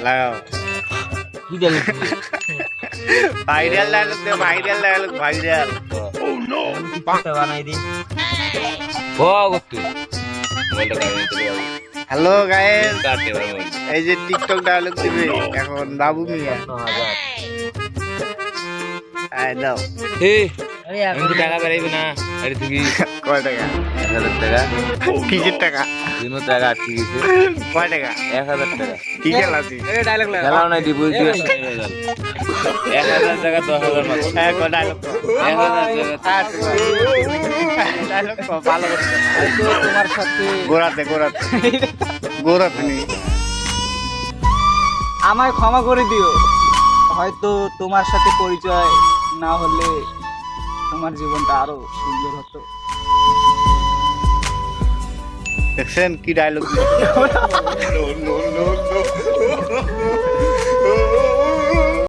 লাগাও কি dialogue viral dialogue দে viral পাঁচটা বানাই দি ও করতে মোবাইলটা কানে তুলে হ্যালো গাইস কাটতে পারবো এই যে টিকটক ডায়লগ দিবে এখন বাবু মিয়া 9000 আই দাও এই আমি তো টাকা বেরাইবো না আরে তুই কয় টাকা 1000 টাকা কিসের টাকা 3 টাকা আটকে গেছে কয় টাকা 1000 টাকা কি খেলাছি ডায়লগ লাগা নাই দি বলছি 1000 টাকা 10000 মাত্র হ্যাঁ কয় ডায়লগ 1000 টাকা ডায়লগ ভালো করছে তো তোমার সাথে গোরাতে নেই আমায় ক্ষমা করে দিও, হয়তো তোমার সাথে পরিচয় না হলে তোমার জীবনটা আরো সুন্দর হতো। দেখছেন কি ডায়লগ